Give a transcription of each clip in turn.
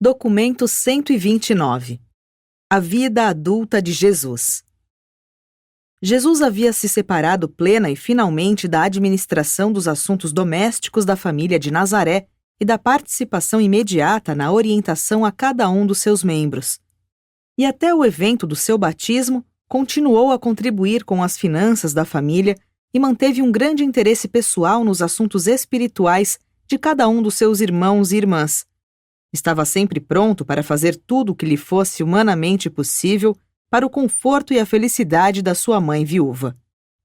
Documento 129. A vida adulta de Jesus. Jesus havia se separado plena e finalmente da administração dos assuntos domésticos da família de Nazaré e da participação imediata na orientação a cada um dos seus membros. E até o evento do seu batismo, continuou a contribuir com as finanças da família e manteve um grande interesse pessoal nos assuntos espirituais de cada um dos seus irmãos e irmãs. Estava sempre pronto para fazer tudo o que lhe fosse humanamente possível para o conforto e a felicidade da sua mãe viúva.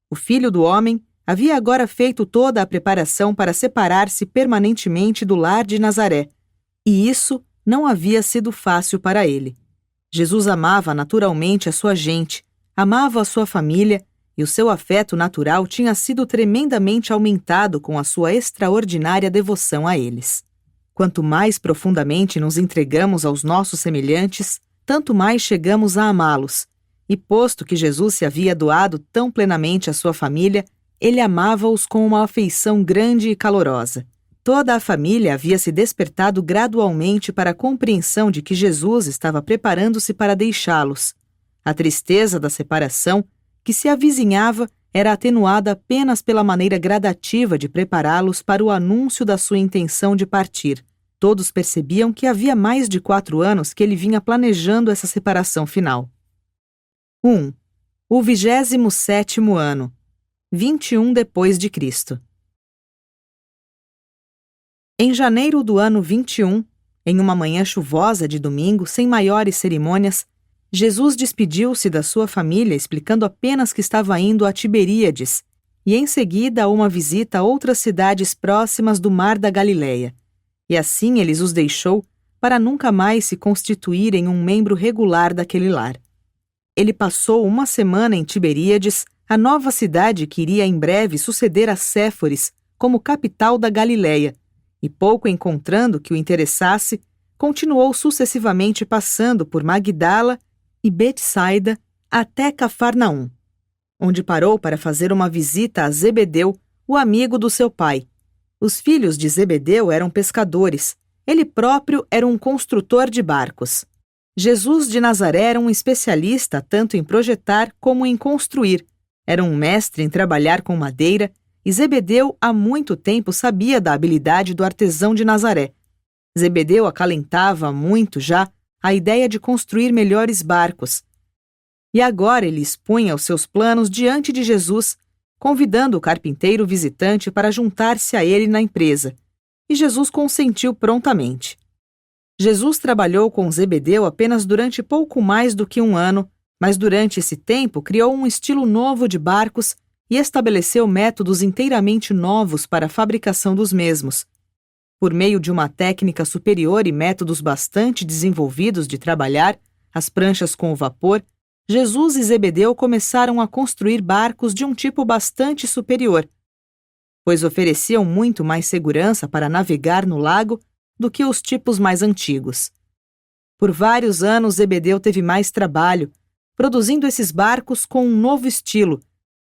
O Filho do Homem havia agora feito toda a preparação para separar-se permanentemente do lar de Nazaré, e isso não havia sido fácil para ele. Jesus amava naturalmente a sua gente, amava a sua família, e o seu afeto natural tinha sido tremendamente aumentado com a sua extraordinária devoção a eles. Quanto mais profundamente nos entregamos aos nossos semelhantes, tanto mais chegamos a amá-los. E posto que Jesus se havia doado tão plenamente à sua família, ele amava-os com uma afeição grande e calorosa. Toda a família havia se despertado gradualmente para a compreensão de que Jesus estava preparando-se para deixá-los. A tristeza da separação, que se avizinhava, era atenuada apenas pela maneira gradativa de prepará-los para o anúncio da sua intenção de partir. Todos percebiam que havia mais de 4 anos que ele vinha planejando essa separação final. 1. O 27º ano, 21 depois de Cristo. Em janeiro do ano 21, em uma manhã chuvosa de domingo, sem maiores cerimônias, Jesus despediu-se da sua família explicando apenas que estava indo a Tiberíades e em seguida a uma visita a outras cidades próximas do Mar da Galileia. E assim ele os deixou para nunca mais se constituírem um membro regular daquele lar. Ele passou uma semana em Tiberíades, a nova cidade que iria em breve suceder a Séforis como capital da Galileia, e pouco encontrando que o interessasse, continuou sucessivamente passando por Magdala e Betsaida até Cafarnaum, onde parou para fazer uma visita a Zebedeu, o amigo do seu pai. Os filhos de Zebedeu eram pescadores. Ele próprio era um construtor de barcos. Jesus de Nazaré era um especialista tanto em projetar como em construir. Era um mestre em trabalhar com madeira e Zebedeu há muito tempo sabia da habilidade do artesão de Nazaré. Zebedeu acalentava muito já a ideia de construir melhores barcos. E agora ele expunha os seus planos diante de Jesus, convidando o carpinteiro visitante para juntar-se a ele na empresa, e Jesus consentiu prontamente. Jesus trabalhou com Zebedeu apenas durante pouco mais do que 1 ano, mas durante esse tempo criou um estilo novo de barcos e estabeleceu métodos inteiramente novos para a fabricação dos mesmos. Por meio de uma técnica superior e métodos bastante desenvolvidos de trabalhar, as pranchas com o vapor, Jesus e Zebedeu começaram a construir barcos de um tipo bastante superior, pois ofereciam muito mais segurança para navegar no lago do que os tipos mais antigos. Por vários anos, Zebedeu teve mais trabalho, produzindo esses barcos com um novo estilo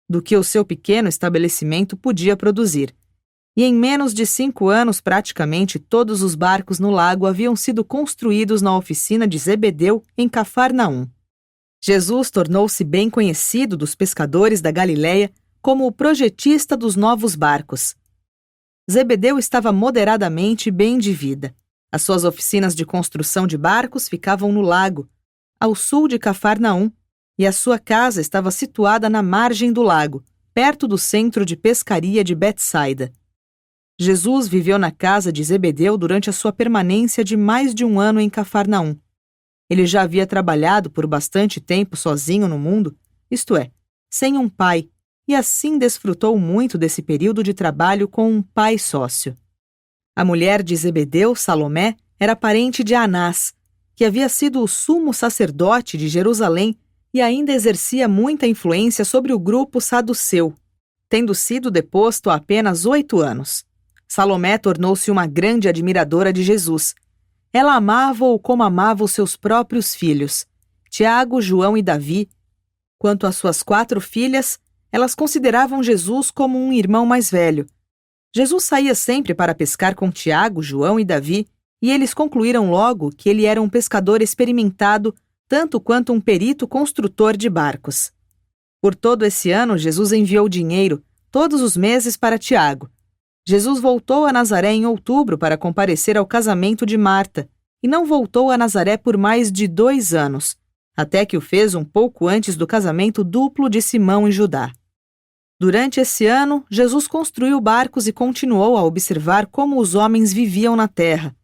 do que o seu pequeno estabelecimento podia produzir. E em menos de 5 anos, praticamente todos os barcos no lago haviam sido construídos na oficina de Zebedeu em Cafarnaum. Jesus tornou-se bem conhecido dos pescadores da Galileia como o projetista dos novos barcos. Zebedeu estava moderadamente bem de vida. As suas oficinas de construção de barcos ficavam no lago, ao sul de Cafarnaum, e a sua casa estava situada na margem do lago, perto do centro de pescaria de Betsaida. Jesus viveu na casa de Zebedeu durante a sua permanência de mais de 1 ano em Cafarnaum. Ele já havia trabalhado por bastante tempo sozinho no mundo, isto é, sem um pai, e assim desfrutou muito desse período de trabalho com um pai sócio. A mulher de Zebedeu, Salomé, era parente de Anás, que havia sido o sumo sacerdote de Jerusalém e ainda exercia muita influência sobre o grupo saduceu, tendo sido deposto há apenas 8 anos. Salomé tornou-se uma grande admiradora de Jesus. Ela amava-o como amava os seus próprios filhos, Tiago, João e Davi. Quanto às suas 4 filhas, elas consideravam Jesus como um irmão mais velho. Jesus saía sempre para pescar com Tiago, João e Davi, e eles concluíram logo que ele era um pescador experimentado tanto quanto um perito construtor de barcos. Por todo esse ano, Jesus enviou dinheiro, todos os meses, para Tiago. Jesus voltou a Nazaré em outubro para comparecer ao casamento de Marta, e não voltou a Nazaré por mais de 2 anos, até que o fez um pouco antes do casamento duplo de Simão e Judá. Durante esse ano, Jesus construiu barcos e continuou a observar como os homens viviam na terra.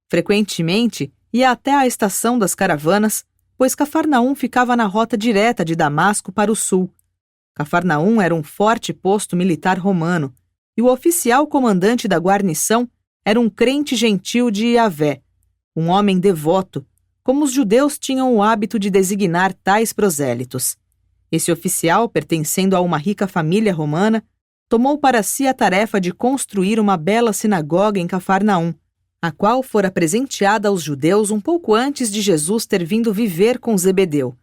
Frequentemente, ia até a estação das caravanas, pois Cafarnaum ficava na rota direta de Damasco para o sul. Cafarnaum era um forte posto militar romano, e o oficial comandante da guarnição era um crente gentil de Iavé, um homem devoto, como os judeus tinham o hábito de designar tais prosélitos. Esse oficial, pertencendo a uma rica família romana, tomou para si a tarefa de construir uma bela sinagoga em Cafarnaum, a qual fora presenteada aos judeus um pouco antes de Jesus ter vindo viver com Zebedeu.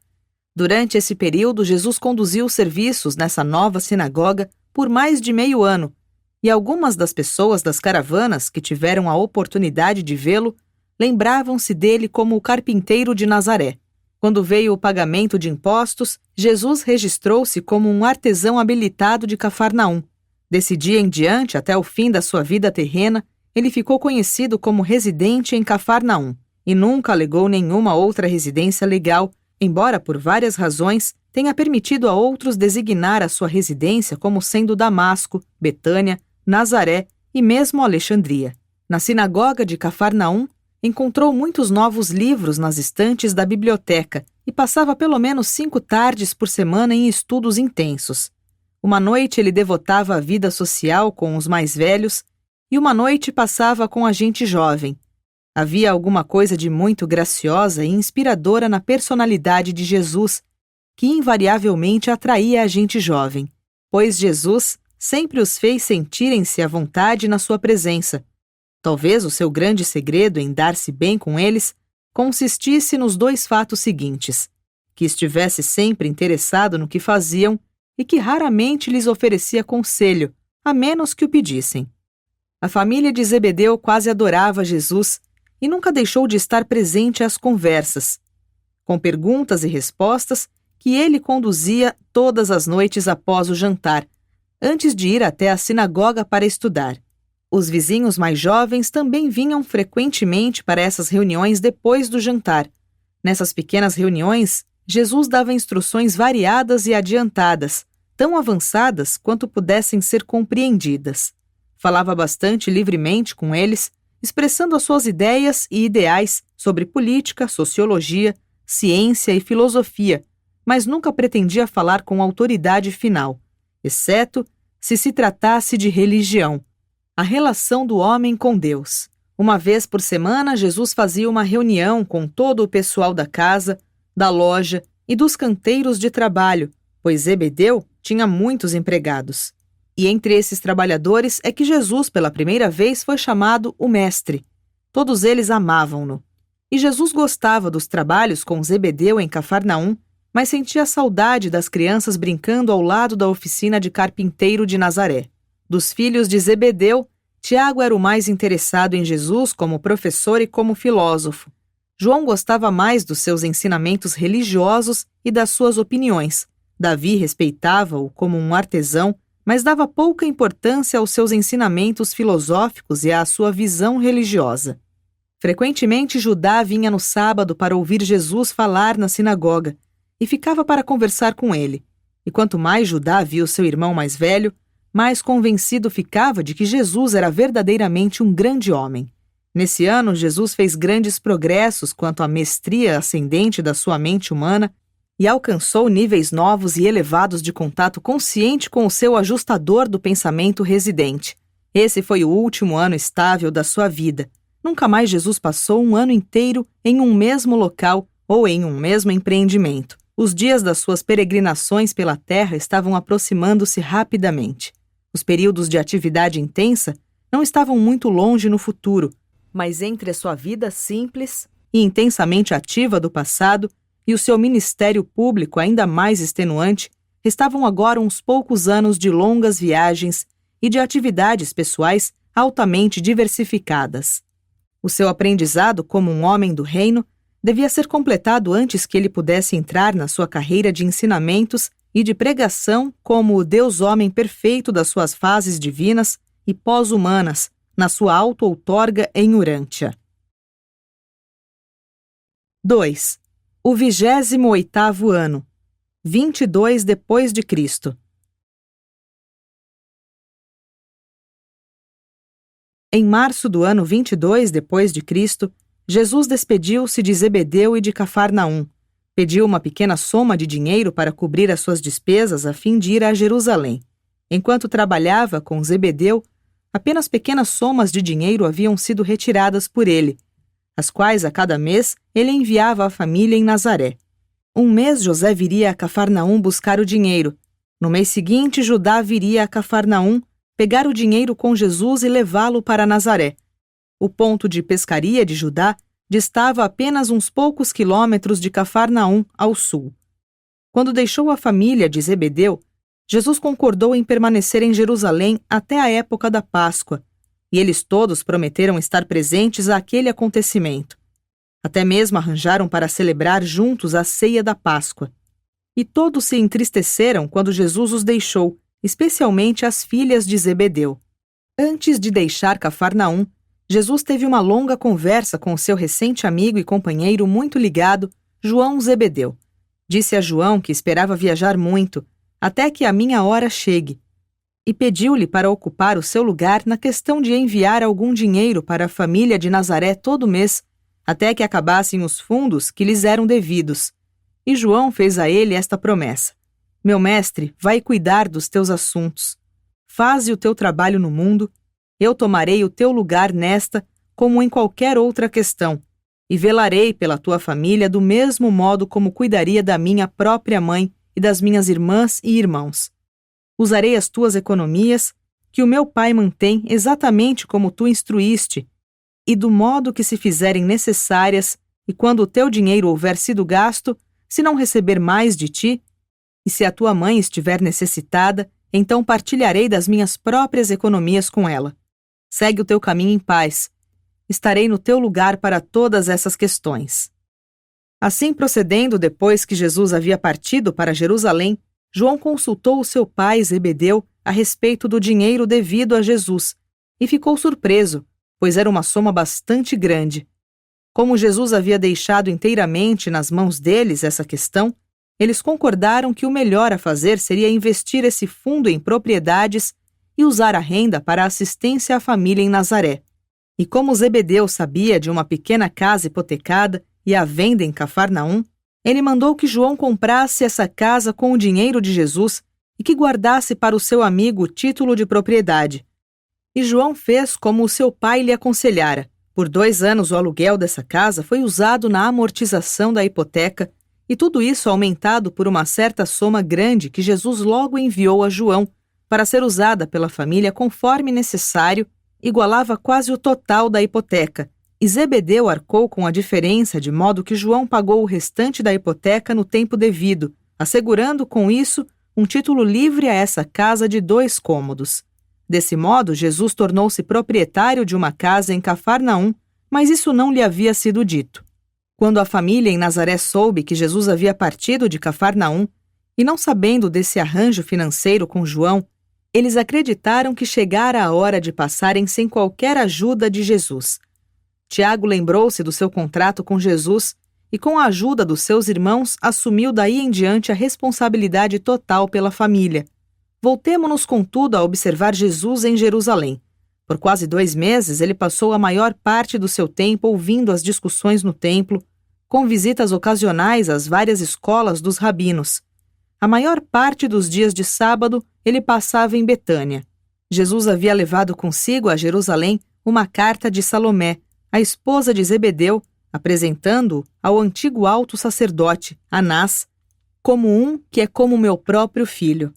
Durante esse período, Jesus conduziu os serviços nessa nova sinagoga por mais de meio ano, e algumas das pessoas das caravanas que tiveram a oportunidade de vê-lo lembravam-se dele como o carpinteiro de Nazaré. Quando veio o pagamento de impostos, Jesus registrou-se como um artesão habilitado de Cafarnaum. Desse dia em diante, até o fim da sua vida terrena, ele ficou conhecido como residente em Cafarnaum e nunca alegou nenhuma outra residência legal, embora por várias razões tenha permitido a outros designar a sua residência como sendo Damasco, Betânia, Nazaré e mesmo Alexandria. Na sinagoga de Cafarnaum, encontrou muitos novos livros nas estantes da biblioteca e passava pelo menos 5 tardes por semana em estudos intensos. Uma noite ele devotava a vida social com os mais velhos e uma noite passava com a gente jovem. Havia alguma coisa de muito graciosa e inspiradora na personalidade de Jesus, que invariavelmente atraía a gente jovem, pois Jesus sempre os fez sentirem-se à vontade na sua presença. Talvez o seu grande segredo em dar-se bem com eles consistisse nos 2 fatos seguintes: que estivesse sempre interessado no que faziam e que raramente lhes oferecia conselho, a menos que o pedissem. A família de Zebedeu quase adorava Jesus e nunca deixou de estar presente às conversas, com perguntas e respostas que ele conduzia todas as noites após o jantar, antes de ir até a sinagoga para estudar. Os vizinhos mais jovens também vinham frequentemente para essas reuniões depois do jantar. Nessas pequenas reuniões, Jesus dava instruções variadas e adiantadas, tão avançadas quanto pudessem ser compreendidas. Falava bastante livremente com eles, expressando as suas ideias e ideais sobre política, sociologia, ciência e filosofia, mas nunca pretendia falar com autoridade final, exceto se tratasse de religião, a relação do homem com Deus. Uma vez por semana, Jesus fazia uma reunião com todo o pessoal da casa, da loja e dos canteiros de trabalho, pois Zebedeu tinha muitos empregados. E entre esses trabalhadores é que Jesus, pela primeira vez, foi chamado o Mestre. Todos eles amavam-no. E Jesus gostava dos trabalhos com Zebedeu em Cafarnaum, mas sentia saudade das crianças brincando ao lado da oficina de carpinteiro de Nazaré. Dos filhos de Zebedeu, Tiago era o mais interessado em Jesus como professor e como filósofo. João gostava mais dos seus ensinamentos religiosos e das suas opiniões. Davi respeitava-o como um artesão, mas dava pouca importância aos seus ensinamentos filosóficos e à sua visão religiosa. Frequentemente, Judá vinha no sábado para ouvir Jesus falar na sinagoga e ficava para conversar com ele. E quanto mais Judá via o seu irmão mais velho, mais convencido ficava de que Jesus era verdadeiramente um grande homem. Nesse ano, Jesus fez grandes progressos quanto à mestria ascendente da sua mente humana e alcançou níveis novos e elevados de contato consciente com o seu ajustador do pensamento residente. Esse foi o último ano estável da sua vida. Nunca mais Jesus passou um ano inteiro em um mesmo local ou em um mesmo empreendimento. Os dias das suas peregrinações pela terra estavam aproximando-se rapidamente. Os períodos de atividade intensa não estavam muito longe no futuro, mas entre a sua vida simples e intensamente ativa do passado e o seu ministério público ainda mais extenuante, estavam agora uns poucos anos de longas viagens e de atividades pessoais altamente diversificadas. O seu aprendizado como um homem do reino devia ser completado antes que ele pudesse entrar na sua carreira de ensinamentos e de pregação como o Deus-homem perfeito das suas fases divinas e pós-humanas, na sua auto-outorga em Urântia. 2. O 28º ano, 22 depois de Cristo. Em março do ano 22 depois de Cristo, Jesus despediu-se de Zebedeu e de Cafarnaum, pediu uma pequena soma de dinheiro para cobrir as suas despesas a fim de ir a Jerusalém. Enquanto trabalhava com Zebedeu, apenas pequenas somas de dinheiro haviam sido retiradas por ele, as quais a cada mês ele enviava à família em Nazaré. Um mês José viria a Cafarnaum buscar o dinheiro. No mês seguinte, Judá viria a Cafarnaum pegar o dinheiro com Jesus e levá-lo para Nazaré. O ponto de pescaria de Judá distava apenas uns poucos quilômetros de Cafarnaum ao sul. Quando deixou a família de Zebedeu, Jesus concordou em permanecer em Jerusalém até a época da Páscoa, e eles todos prometeram estar presentes àquele acontecimento. Até mesmo arranjaram para celebrar juntos a ceia da Páscoa. E todos se entristeceram quando Jesus os deixou, especialmente as filhas de Zebedeu. Antes de deixar Cafarnaum, Jesus teve uma longa conversa com o seu recente amigo e companheiro muito ligado, João Zebedeu. Disse a João que esperava viajar muito, até que a minha hora chegue, e pediu-lhe para ocupar o seu lugar na questão de enviar algum dinheiro para a família de Nazaré todo mês, até que acabassem os fundos que lhes eram devidos. E João fez a ele esta promessa: Meu mestre, vai cuidar dos teus assuntos. Faze o teu trabalho no mundo, eu tomarei o teu lugar nesta, como em qualquer outra questão, e velarei pela tua família do mesmo modo como cuidaria da minha própria mãe e das minhas irmãs e irmãos. Usarei as tuas economias, que o meu pai mantém exatamente como tu instruíste, e do modo que se fizerem necessárias, e quando o teu dinheiro houver sido gasto, se não receber mais de ti, e se a tua mãe estiver necessitada, então partilharei das minhas próprias economias com ela. Segue o teu caminho em paz. Estarei no teu lugar para todas essas questões. Assim procedendo, depois que Jesus havia partido para Jerusalém, João consultou o seu pai Zebedeu a respeito do dinheiro devido a Jesus e ficou surpreso, pois era uma soma bastante grande. Como Jesus havia deixado inteiramente nas mãos deles essa questão, eles concordaram que o melhor a fazer seria investir esse fundo em propriedades e usar a renda para assistência à família em Nazaré. E como Zebedeu sabia de uma pequena casa hipotecada e à venda em Cafarnaum, ele mandou que João comprasse essa casa com o dinheiro de Jesus e que guardasse para o seu amigo o título de propriedade. E João fez como o seu pai lhe aconselhara. Por 2 anos o aluguel dessa casa foi usado na amortização da hipoteca, e tudo isso aumentado por uma certa soma grande que Jesus logo enviou a João, para ser usada pela família conforme necessário, igualava quase o total da hipoteca, e Zebedeu arcou com a diferença de modo que João pagou o restante da hipoteca no tempo devido, assegurando com isso um título livre a essa casa de 2 cômodos. Desse modo, Jesus tornou-se proprietário de uma casa em Cafarnaum, mas isso não lhe havia sido dito. Quando a família em Nazaré soube que Jesus havia partido de Cafarnaum, e não sabendo desse arranjo financeiro com João, eles acreditaram que chegara a hora de passarem sem qualquer ajuda de Jesus. Tiago lembrou-se do seu contrato com Jesus e, com a ajuda dos seus irmãos, assumiu daí em diante a responsabilidade total pela família. Voltemo-nos, contudo, a observar Jesus em Jerusalém. Por quase 2 meses, ele passou a maior parte do seu tempo ouvindo as discussões no templo, com visitas ocasionais às várias escolas dos rabinos. A maior parte dos dias de sábado, ele passava em Betânia. Jesus havia levado consigo a Jerusalém uma carta de Salomé, a esposa de Zebedeu, apresentando-o ao antigo alto sacerdote, Anás, como um que é como meu próprio filho.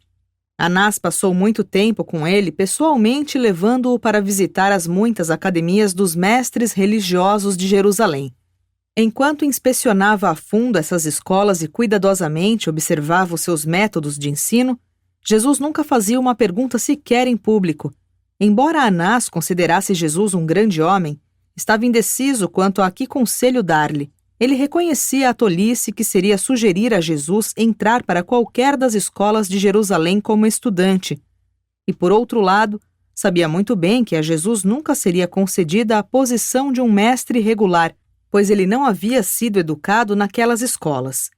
Anás passou muito tempo com ele, pessoalmente levando-o para visitar as muitas academias dos mestres religiosos de Jerusalém. Enquanto inspecionava a fundo essas escolas e cuidadosamente observava os seus métodos de ensino, Jesus nunca fazia uma pergunta sequer em público. Embora Anás considerasse Jesus um grande homem, estava indeciso quanto a que conselho dar-lhe. Ele reconhecia a tolice que seria sugerir a Jesus entrar para qualquer das escolas de Jerusalém como estudante. E, por outro lado, sabia muito bem que a Jesus nunca seria concedida a posição de um mestre regular, pois ele não havia sido educado naquelas escolas.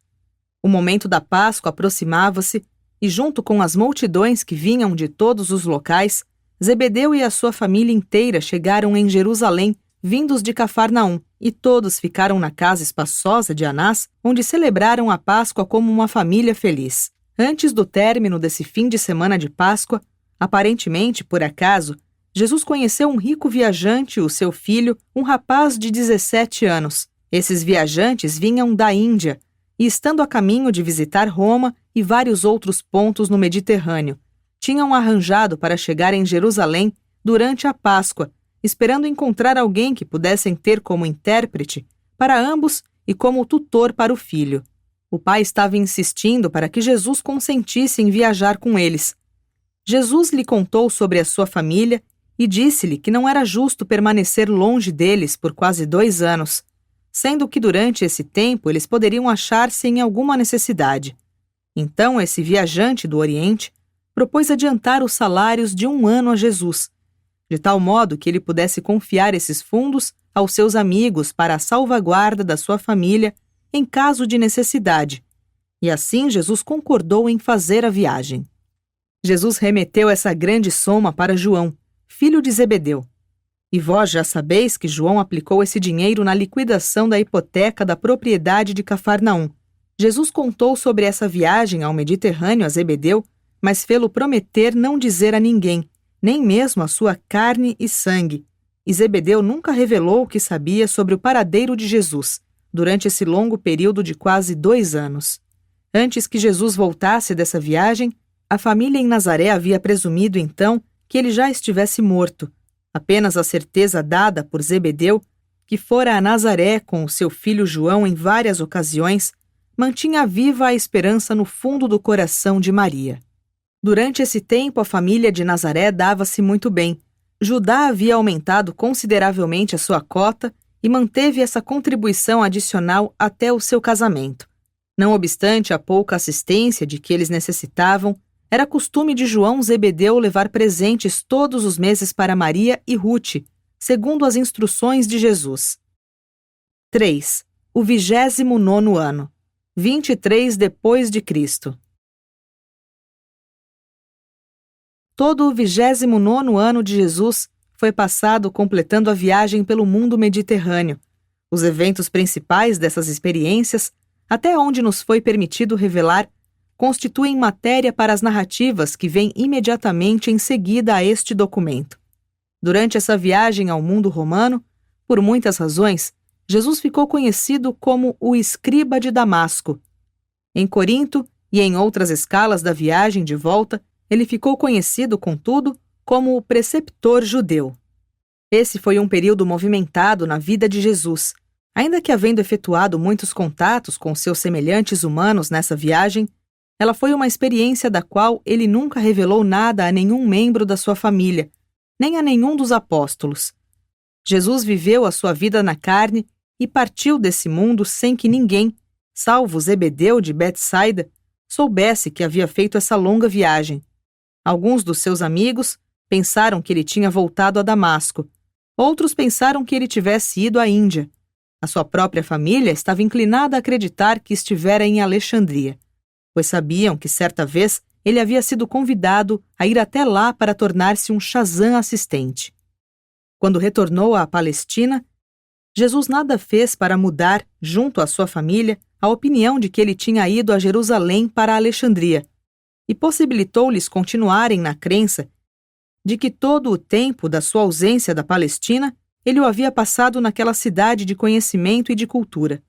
O momento da Páscoa aproximava-se e, junto com as multidões que vinham de todos os locais, Zebedeu e a sua família inteira chegaram em Jerusalém, vindos de Cafarnaum, e todos ficaram na casa espaçosa de Anás, onde celebraram a Páscoa como uma família feliz. Antes do término desse fim de semana de Páscoa, aparentemente por acaso, Jesus conheceu um rico viajante e o seu filho, um rapaz de 17 anos. Esses viajantes vinham da Índia e, estando a caminho de visitar Roma e vários outros pontos no Mediterrâneo, tinham arranjado para chegar em Jerusalém durante a Páscoa, esperando encontrar alguém que pudessem ter como intérprete para ambos e como tutor para o filho. O pai estava insistindo para que Jesus consentisse em viajar com eles. Jesus lhe contou sobre a sua família e disse-lhe que não era justo permanecer longe deles por quase 2 anos, sendo que durante esse tempo eles poderiam achar-se em alguma necessidade. Então esse viajante do Oriente propôs adiantar os salários de 1 ano a Jesus, de tal modo que ele pudesse confiar esses fundos aos seus amigos para a salvaguarda da sua família em caso de necessidade. E assim Jesus concordou em fazer a viagem. Jesus remeteu essa grande soma para João, filho de Zebedeu. E vós já sabeis que João aplicou esse dinheiro na liquidação da hipoteca da propriedade de Cafarnaum. Jesus contou sobre essa viagem ao Mediterrâneo a Zebedeu, mas fê-lo prometer não dizer a ninguém, nem mesmo a sua carne e sangue. E Zebedeu nunca revelou o que sabia sobre o paradeiro de Jesus, durante esse longo período de quase 2 anos. Antes que Jesus voltasse dessa viagem, a família em Nazaré havia presumido então que ele já estivesse morto. Apenas a certeza dada por Zebedeu, que fora a Nazaré com o seu filho João em várias ocasiões, mantinha viva a esperança no fundo do coração de Maria. Durante esse tempo, a família de Nazaré dava-se muito bem. Judá havia aumentado consideravelmente a sua cota e manteve essa contribuição adicional até o seu casamento. Não obstante a pouca assistência de que eles necessitavam, era costume de João Zebedeu levar presentes todos os meses para Maria e Ruth, segundo as instruções de Jesus. 3. O 29º ano, 23 depois de Cristo. Todo o 29º ano de Jesus foi passado completando a viagem pelo mundo mediterrâneo. Os eventos principais dessas experiências, até onde nos foi permitido revelar, constituem matéria para as narrativas que vêm imediatamente em seguida a este documento. Durante essa viagem ao mundo romano, por muitas razões, Jesus ficou conhecido como o escriba de Damasco. Em Corinto e em outras escalas da viagem de volta, ele ficou conhecido, contudo, como o preceptor judeu. Esse foi um período movimentado na vida de Jesus. Ainda que havendo efetuado muitos contatos com seus semelhantes humanos nessa viagem, ela foi uma experiência da qual ele nunca revelou nada a nenhum membro da sua família, nem a nenhum dos apóstolos. Jesus viveu a sua vida na carne e partiu desse mundo sem que ninguém, salvo Zebedeu de Betsaida, soubesse que havia feito essa longa viagem. Alguns dos seus amigos pensaram que ele tinha voltado a Damasco. Outros pensaram que ele tivesse ido à Índia. A sua própria família estava inclinada a acreditar que estivera em Alexandria, pois sabiam que certa vez ele havia sido convidado a ir até lá para tornar-se um Shazam assistente. Quando retornou à Palestina, Jesus nada fez para mudar, junto à sua família, a opinião de que ele tinha ido a Jerusalém para Alexandria, e possibilitou-lhes continuarem na crença de que todo o tempo da sua ausência da Palestina ele o havia passado naquela cidade de conhecimento e de cultura.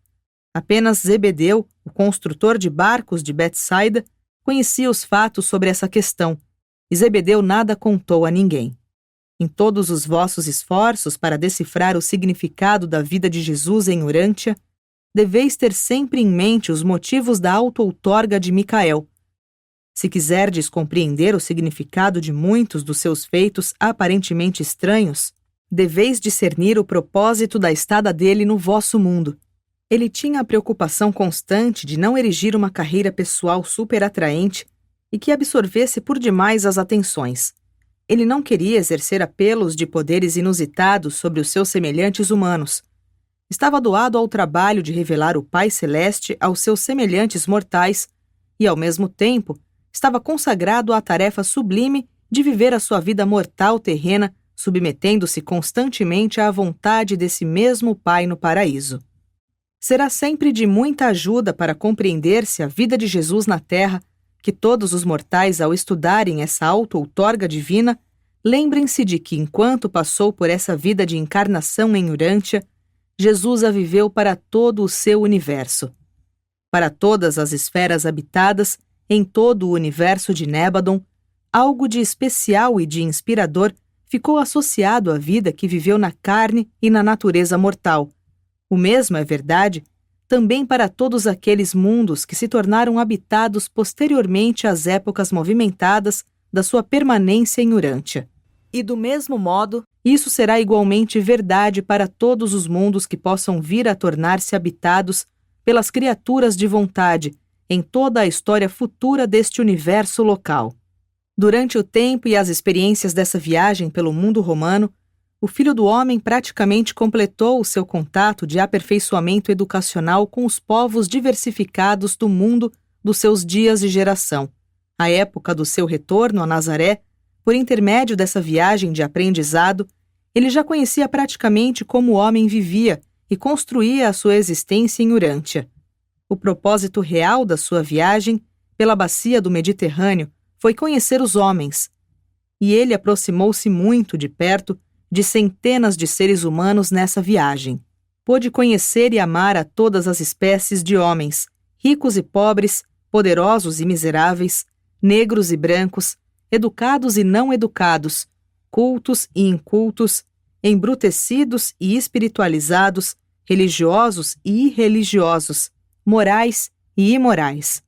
Apenas Zebedeu, o construtor de barcos de Betsaida, conhecia os fatos sobre essa questão, e Zebedeu nada contou a ninguém. Em todos os vossos esforços para decifrar o significado da vida de Jesus em Urântia, deveis ter sempre em mente os motivos da auto-outorga de Micael. Se quiserdes compreender o significado de muitos dos seus feitos aparentemente estranhos, Deveis discernir o propósito da estada dele no vosso mundo. Ele tinha a preocupação constante de não erigir uma carreira pessoal superatraente e que absorvesse por demais as atenções. Ele não queria exercer apelos de poderes inusitados sobre os seus semelhantes humanos. Estava doado ao trabalho de revelar o Pai Celeste aos seus semelhantes mortais e, ao mesmo tempo, estava consagrado à tarefa sublime de viver a sua vida mortal terrena, submetendo-se constantemente à vontade desse mesmo Pai no paraíso. Será sempre de muita ajuda para compreender-se a vida de Jesus na Terra que todos os mortais, ao estudarem essa auto-outorga divina, lembrem-se de que, enquanto passou por essa vida de encarnação em Urântia, Jesus a viveu para todo o seu universo. Para todas as esferas habitadas, em todo o universo de Nébadon, algo de especial e de inspirador ficou associado à vida que viveu na carne e na natureza mortal. O mesmo é verdade também para todos aqueles mundos que se tornaram habitados posteriormente às épocas movimentadas da sua permanência em Urântia. E do mesmo modo, isso será igualmente verdade para todos os mundos que possam vir a tornar-se habitados pelas criaturas de vontade em toda a história futura deste universo local. Durante o tempo e as experiências dessa viagem pelo mundo romano, o Filho do Homem praticamente completou o seu contato de aperfeiçoamento educacional com os povos diversificados do mundo dos seus dias de geração. À época do seu retorno a Nazaré, por intermédio dessa viagem de aprendizado, ele já conhecia praticamente como o homem vivia e construía a sua existência em Urântia. O propósito real da sua viagem, pela bacia do Mediterrâneo, foi conhecer os homens. E ele aproximou-se muito de perto de centenas de seres humanos nessa viagem. Pôde conhecer e amar a todas as espécies de homens, ricos e pobres, poderosos e miseráveis, negros e brancos, educados e não educados, cultos e incultos, embrutecidos e espiritualizados, religiosos e irreligiosos, morais e imorais.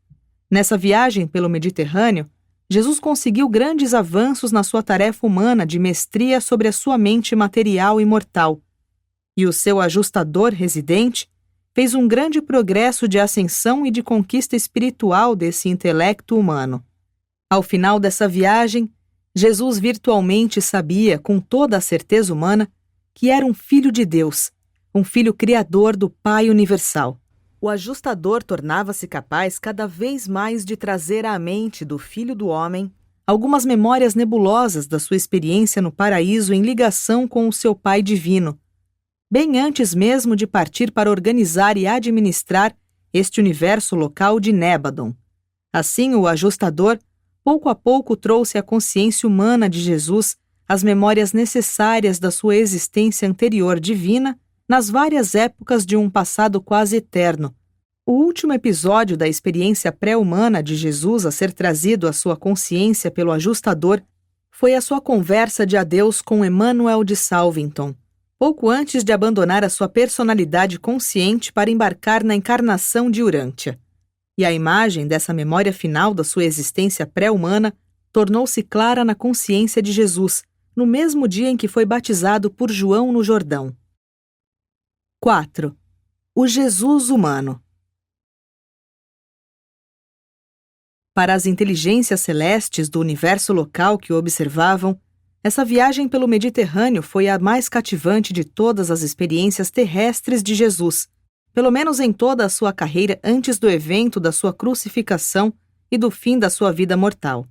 Nessa viagem pelo Mediterrâneo, Jesus conseguiu grandes avanços na sua tarefa humana de mestria sobre a sua mente material e mortal, e o seu ajustador residente fez um grande progresso de ascensão e de conquista espiritual desse intelecto humano. Ao final dessa viagem, Jesus virtualmente sabia, com toda a certeza humana, que era um filho de Deus, um filho criador do Pai Universal. O ajustador tornava-se capaz cada vez mais de trazer à mente do Filho do Homem algumas memórias nebulosas da sua experiência no paraíso em ligação com o seu Pai Divino, bem antes mesmo de partir para organizar e administrar este universo local de Nébadon. Assim, o ajustador, pouco a pouco, trouxe à consciência humana de Jesus as memórias necessárias da sua existência anterior divina nas várias épocas de um passado quase eterno. O último episódio da experiência pré-humana de Jesus a ser trazido à sua consciência pelo ajustador foi a sua conversa de adeus com Emmanuel de Salvington, pouco antes de abandonar a sua personalidade consciente para embarcar na encarnação de Urântia. E a imagem dessa memória final da sua existência pré-humana tornou-se clara na consciência de Jesus, no mesmo dia em que foi batizado por João no Jordão. 4. O Jesus humano. Para as inteligências celestes do universo local que o observavam, essa viagem pelo Mediterrâneo foi a mais cativante de todas as experiências terrestres de Jesus, pelo menos em toda a sua carreira antes do evento da sua crucificação e do fim da sua vida mortal.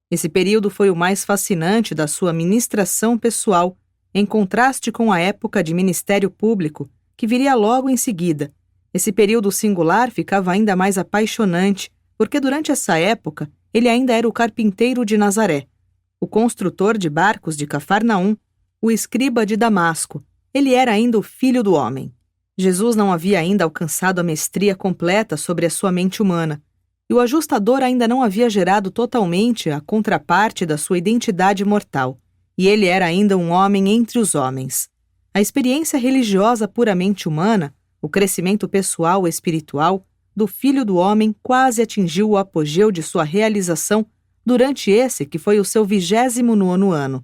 Esse período foi o mais fascinante da sua ministração pessoal, em contraste com a época de ministério público, que viria logo em seguida. Esse período singular ficava ainda mais apaixonante, porque durante essa época ele ainda era o carpinteiro de Nazaré, o construtor de barcos de Cafarnaum, o escriba de Damasco. Ele era ainda o Filho do Homem. Jesus não havia ainda alcançado a mestria completa sobre a sua mente humana, e o ajustador ainda não havia gerado totalmente a contraparte da sua identidade mortal, e ele era ainda um homem entre os homens. A experiência religiosa puramente humana, o crescimento pessoal e espiritual do Filho do Homem quase atingiu o apogeu de sua realização durante esse que foi o seu 29º ano.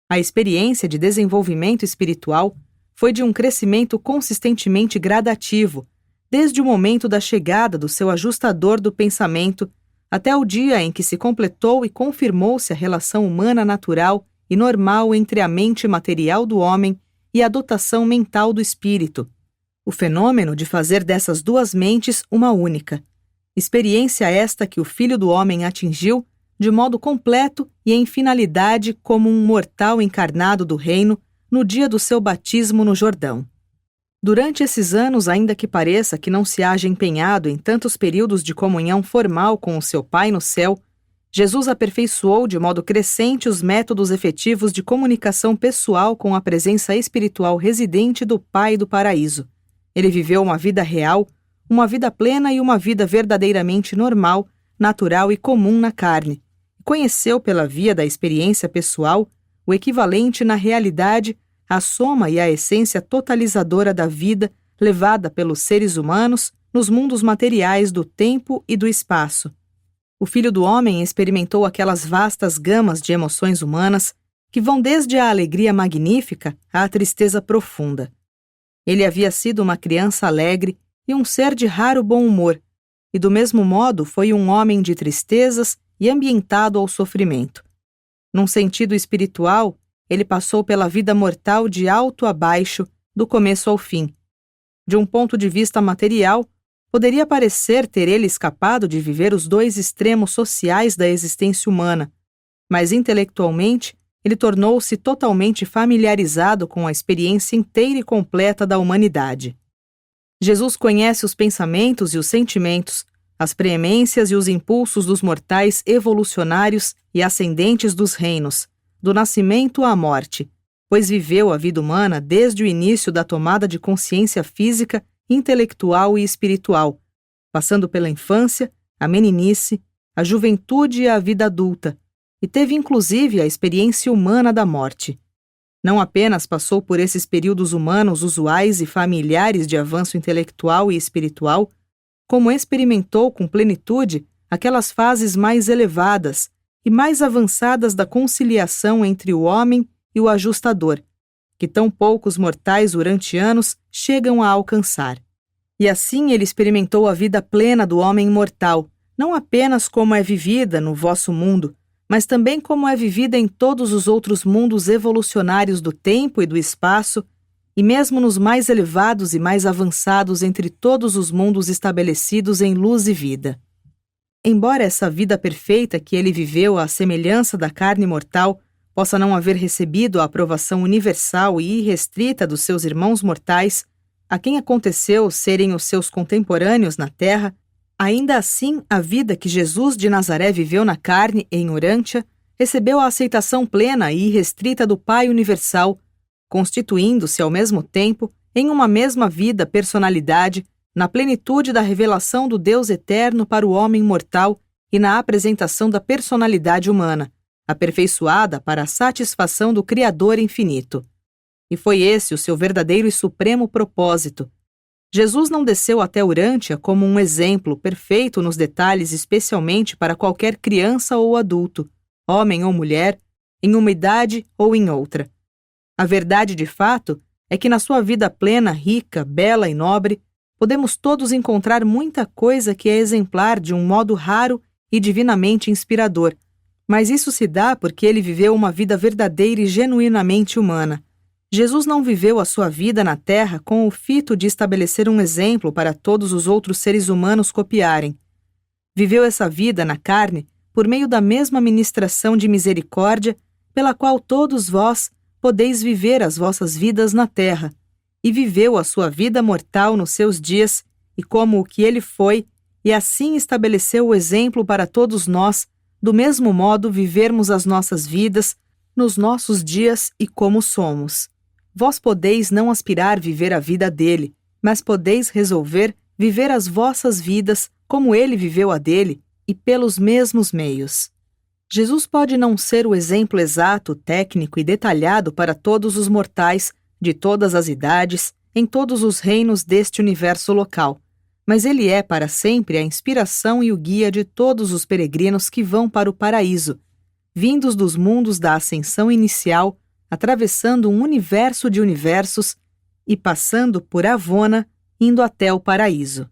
A experiência de desenvolvimento espiritual foi de um crescimento consistentemente gradativo, desde o momento da chegada do seu ajustador do pensamento até o dia em que se completou e confirmou-se a relação humana natural e normal entre a mente material do homem e a dotação mental do espírito. O fenômeno de fazer dessas duas mentes uma única. Experiência esta que o Filho do Homem atingiu de modo completo e em finalidade como um mortal encarnado do reino no dia do seu batismo no Jordão. Durante esses anos, ainda que pareça que não se haja empenhado em tantos períodos de comunhão formal com o seu Pai no céu, Jesus aperfeiçoou de modo crescente os métodos efetivos de comunicação pessoal com a presença espiritual residente do Pai do paraíso. Ele viveu uma vida real, uma vida plena e uma vida verdadeiramente normal, natural e comum na carne. Conheceu pela via da experiência pessoal o equivalente na realidade à soma e à essência totalizadora da vida levada pelos seres humanos nos mundos materiais do tempo e do espaço. O Filho do Homem experimentou aquelas vastas gamas de emoções humanas que vão desde a alegria magnífica à tristeza profunda. Ele havia sido uma criança alegre e um ser de raro bom humor, e do mesmo modo foi um homem de tristezas e ambientado ao sofrimento. Num sentido espiritual, ele passou pela vida mortal de alto a baixo, do começo ao fim. De um ponto de vista material, poderia parecer ter ele escapado de viver os dois extremos sociais da existência humana, mas intelectualmente ele tornou-se totalmente familiarizado com a experiência inteira e completa da humanidade. Jesus conhece os pensamentos e os sentimentos, as preemências e os impulsos dos mortais evolucionários e ascendentes dos reinos, do nascimento à morte, pois viveu a vida humana desde o início da tomada de consciência física, intelectual e espiritual, passando pela infância, a meninice, a juventude e a vida adulta, e teve inclusive a experiência humana da morte. Não apenas passou por esses períodos humanos usuais e familiares de avanço intelectual e espiritual, como experimentou com plenitude aquelas fases mais elevadas e mais avançadas da conciliação entre o homem e o ajustador, que tão poucos mortais durante anos chegam a alcançar. E assim ele experimentou a vida plena do homem mortal, não apenas como é vivida no vosso mundo, mas também como é vivida em todos os outros mundos evolucionários do tempo e do espaço, e mesmo nos mais elevados e mais avançados entre todos os mundos estabelecidos em luz e vida. Embora essa vida perfeita que ele viveu à semelhança da carne mortal possa não haver recebido a aprovação universal e irrestrita dos seus irmãos mortais, a quem aconteceu serem os seus contemporâneos na terra, ainda assim a vida que Jesus de Nazaré viveu na carne em Urântia recebeu a aceitação plena e irrestrita do Pai Universal, constituindo-se ao mesmo tempo em uma mesma vida personalidade, na plenitude da revelação do Deus eterno para o homem mortal e na apresentação da personalidade humana, aperfeiçoada para a satisfação do Criador infinito. E foi esse o seu verdadeiro e supremo propósito. Jesus não desceu até Urântia como um exemplo perfeito nos detalhes, especialmente para qualquer criança ou adulto, homem ou mulher, em uma idade ou em outra. A verdade, de fato, é que na sua vida plena, rica, bela e nobre, podemos todos encontrar muita coisa que é exemplar de um modo raro e divinamente inspirador, mas isso se dá porque ele viveu uma vida verdadeira e genuinamente humana. Jesus não viveu a sua vida na Terra com o fito de estabelecer um exemplo para todos os outros seres humanos copiarem. Viveu essa vida na carne por meio da mesma ministração de misericórdia pela qual todos vós podeis viver as vossas vidas na terra, e viveu a sua vida mortal nos seus dias, e como o que ele foi, e assim estabeleceu o exemplo para todos nós, do mesmo modo vivermos as nossas vidas, nos nossos dias e como somos. Vós podeis não aspirar viver a vida dele, mas podeis resolver viver as vossas vidas como ele viveu a dele, e pelos mesmos meios. Jesus pode não ser o exemplo exato, técnico e detalhado para todos os mortais, de todas as idades, em todos os reinos deste universo local, mas ele é para sempre a inspiração e o guia de todos os peregrinos que vão para o paraíso, vindos dos mundos da ascensão inicial, atravessando um universo de universos e passando por Avona, indo até o paraíso.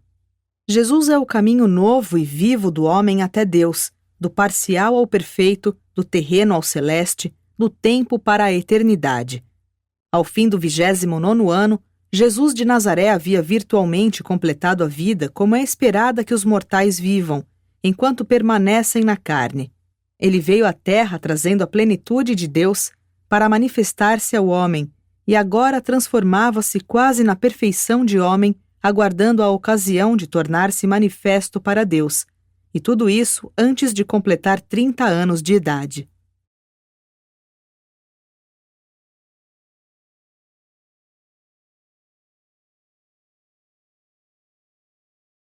Jesus é o caminho novo e vivo do homem até Deus, do parcial ao perfeito, do terreno ao celeste, do tempo para a eternidade. Ao fim do 29º ano, Jesus de Nazaré havia virtualmente completado a vida como é esperada que os mortais vivam, enquanto permanecem na carne. Ele veio à Terra trazendo a plenitude de Deus para manifestar-se ao homem, e agora transformava-se quase na perfeição de homem, aguardando a ocasião de tornar-se manifesto para Deus, e tudo isso antes de completar 30 anos de idade.